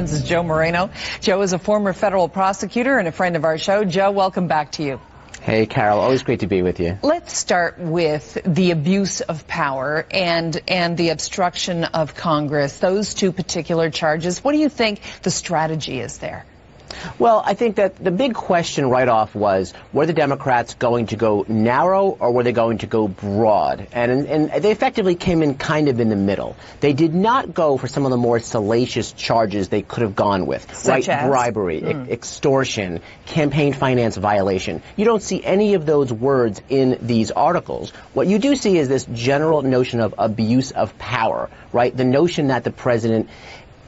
This is Joe Moreno. Joe is a former federal prosecutor and a friend of our show. Joe, welcome back to you. Hey, Carol. Always great to be with you. Let's start with the abuse of power and the obstruction of Congress. Those two particular charges. What do you think the strategy is there? Well, I think that the big question right off was, were the Democrats going to go narrow or were they going to go broad? And they effectively came in kind of in the middle. They did not go for some of the more salacious charges they could have gone with. Such as? Bribery, extortion, campaign finance violation. You don't see any of those words in these articles. What you do see is this general notion of abuse of power, right? The notion that the president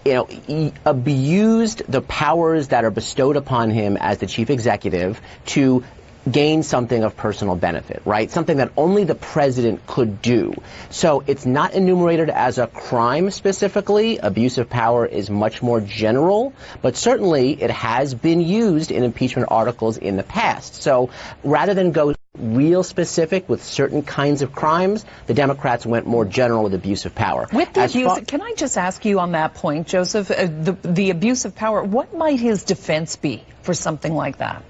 he abused the powers that are bestowed upon him as the chief executive to gain something of personal benefit, right? Something that only the president could do. So it's not enumerated as a crime specifically. Abuse of power is much more general, but certainly it has been used in impeachment articles in the past. So rather than go real specific with certain kinds of crimes, the Democrats went more general with abuse of power. With the abuse, can I just ask you on that point, Joseph, the abuse of power, what might his defense be for something like that?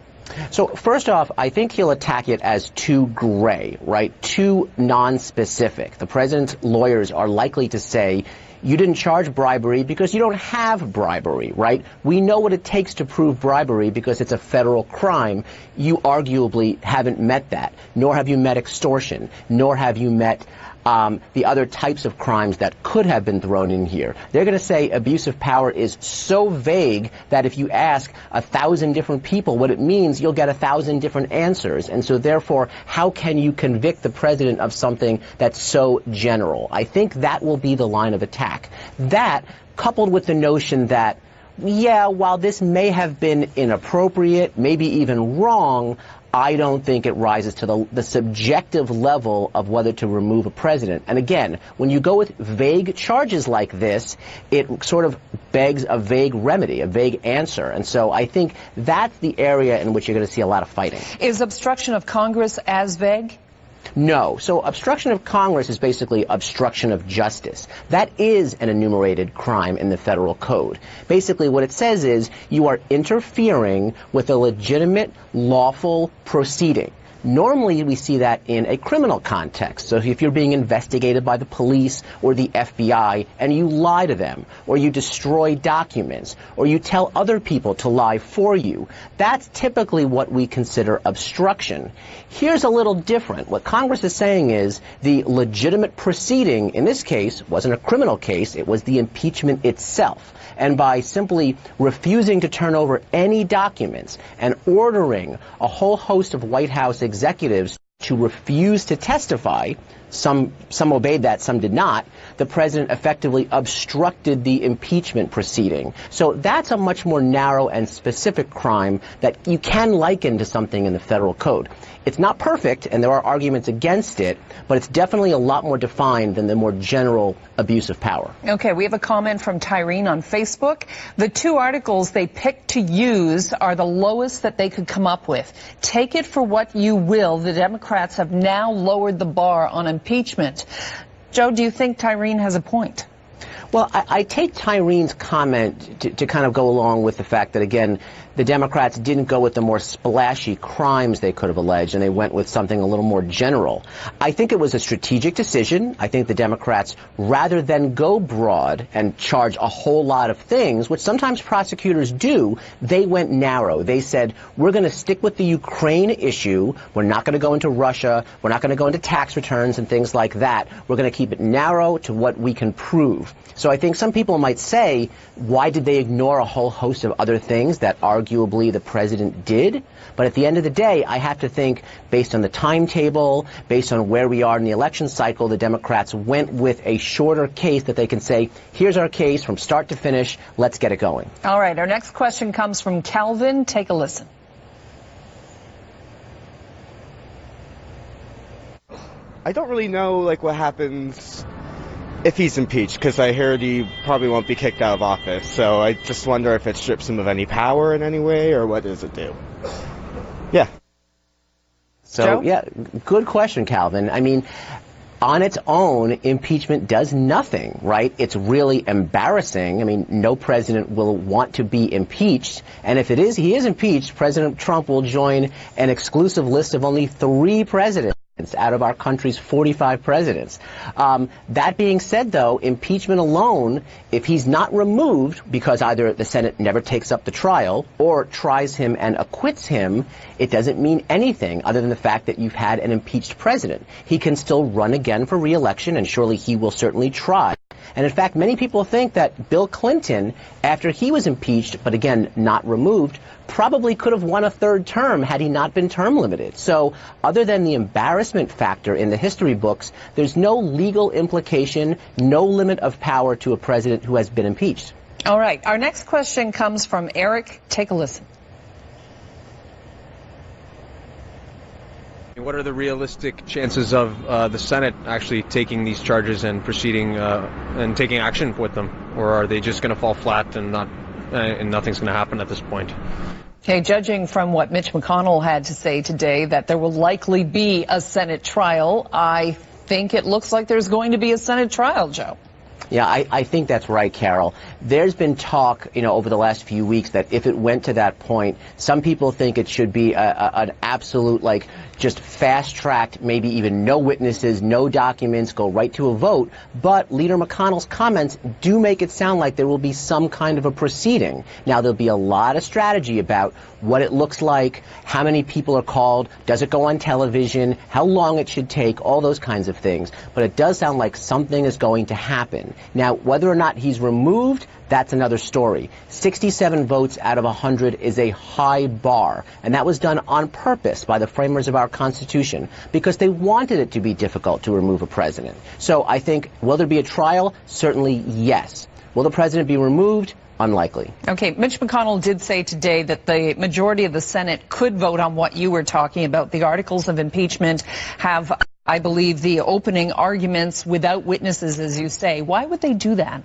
So first off, I think he'll attack it as too gray, right? Too non-specific. The president's lawyers are likely to say, you didn't charge bribery because you don't have bribery, right? We know what it takes to prove bribery because it's a federal crime. You arguably haven't met that, nor have you met extortion, nor have you met the other types of crimes that could have been thrown in here. They're going to say abuse of power is so vague that if you ask 1,000 different people what it means, you'll get 1,000 different answers. And so therefore, how can you convict the president of something that's so general? I think that will be the line of attack. That, coupled with the notion that, yeah, while this may have been inappropriate, maybe even wrong, I don't think it rises to the subjective level of whether to remove a president. And again, when you go with vague charges like this, it sort of begs a vague remedy, a vague answer. And so I think that's the area in which you're going to see a lot of fighting. Is obstruction of Congress as vague? No. So obstruction of Congress is basically obstruction of justice. That is an enumerated crime in the federal code. Basically what it says is you are interfering with a legitimate, lawful proceeding. Normally, we see that in a criminal context. So if you're being investigated by the police or the FBI and you lie to them, or you destroy documents, or you tell other people to lie for you, that's typically what we consider obstruction. Here's a little different. What Congress is saying is the legitimate proceeding, in this case, wasn't a criminal case, it was the impeachment itself. And by simply refusing to turn over any documents and ordering a whole host of White House executives to refuse to testify, some obeyed that, some did not, the president effectively obstructed the impeachment proceeding. So that's a much more narrow and specific crime that you can liken to something in the federal code. It's not perfect, and there are arguments against it, but it's definitely a lot more defined than the more general abuse of power. Okay, we have a comment from Tyrene on Facebook. The two articles they picked to use are the lowest that they could come up with. Take it for what you will. The Democrats have now lowered the bar on impeachment. Joe, do you think Tyrene has a point? Well, I take Tyrene's comment to kind of go along with the fact that, again, the Democrats didn't go with the more splashy crimes they could have alleged, and they went with something a little more general. I think it was a strategic decision. I think the Democrats, rather than go broad and charge a whole lot of things, which sometimes prosecutors do, they went narrow. They said, we're going to stick with the Ukraine issue. We're not going to go into Russia. We're not going to go into tax returns and things like that. We're going to keep it narrow to what we can prove. So I think some people might say, why did they ignore a whole host of other things that arguably the president did? But at the end of the day, I have to think, based on the timetable, based on where we are in the election cycle, the Democrats went with a shorter case that they can say, here's our case from start to finish, let's get it going. All right, our next question comes from Calvin. Take a listen. I don't really know, what happens if he's impeached, because I heard he probably won't be kicked out of office. So I just wonder if it strips him of any power in any way, or what does it do? Yeah. So, Joe? yeah, good question, Calvin. I mean, On its own, impeachment does nothing, right? It's really embarrassing. I mean, no president will want to be impeached. And if he is impeached, President Trump will join an exclusive list of only 3 presidents out of our country's 45 presidents. That being said, though, impeachment alone, if he's not removed because either the Senate never takes up the trial or tries him and acquits him, it doesn't mean anything other than the fact that you've had an impeached president. He can still run again for re-election, and surely he will certainly try. And in fact, many people think that Bill Clinton, after he was impeached, but again, not removed, probably could have won a 3rd term had he not been term limited. So other than the embarrassment factor in the history books, there's no legal implication, no limit of power to a president who has been impeached. All right. Our next question comes from Eric. Take a listen. What are the realistic chances of the Senate actually taking these charges and proceeding and taking action with them? Or are they just going to fall flat and nothing's going to happen at this point? Okay, judging from what Mitch McConnell had to say today, that there will likely be a Senate trial, I think it looks like there's going to be a Senate trial, Joe. Yeah, I think that's right, Carol. There's been talk, over the last few weeks that if it went to that point, some people think it should be an absolute, just fast-tracked, maybe even no witnesses, no documents, go right to a vote. But Leader McConnell's comments do make it sound like there will be some kind of a proceeding. Now, there'll be a lot of strategy about what it looks like, how many people are called, does it go on television, how long it should take, all those kinds of things. But it does sound like something is going to happen. Now, whether or not he's removed, that's another story. 67 votes out of 100 is a high bar, and that was done on purpose by the framers of our Constitution because they wanted it to be difficult to remove a president. So I think, will there be a trial? Certainly, yes. Will the president be removed? Unlikely. Okay, Mitch McConnell did say today that the majority of the Senate could vote on what you were talking about. The articles of impeachment have, I believe, the opening arguments without witnesses, as you say. Why would they do that?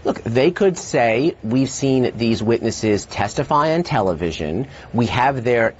Look, they could say, we've seen these witnesses testify on television. We have their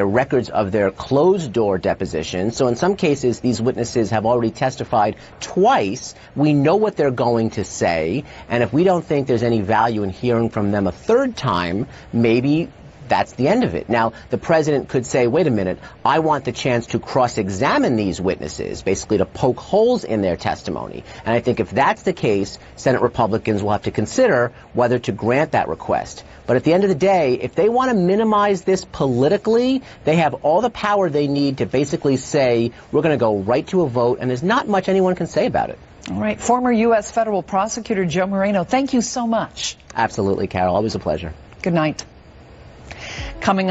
records of their closed-door depositions. So in some cases, these witnesses have already testified twice. We know what they're going to say. And if we don't think there's any value in hearing from them a 3rd time, maybe that's the end of it. Now, the president could say, wait a minute, I want the chance to cross-examine these witnesses, basically to poke holes in their testimony. And I think if that's the case, Senate Republicans will have to consider whether to grant that request. But at the end of the day, if they want to minimize this politically, they have all the power they need to basically say, we're going to go right to a vote, and there's not much anyone can say about it. All right. Former U.S. federal prosecutor Joe Moreno, thank you so much. Absolutely, Carol. Always a pleasure. Good night. Coming up.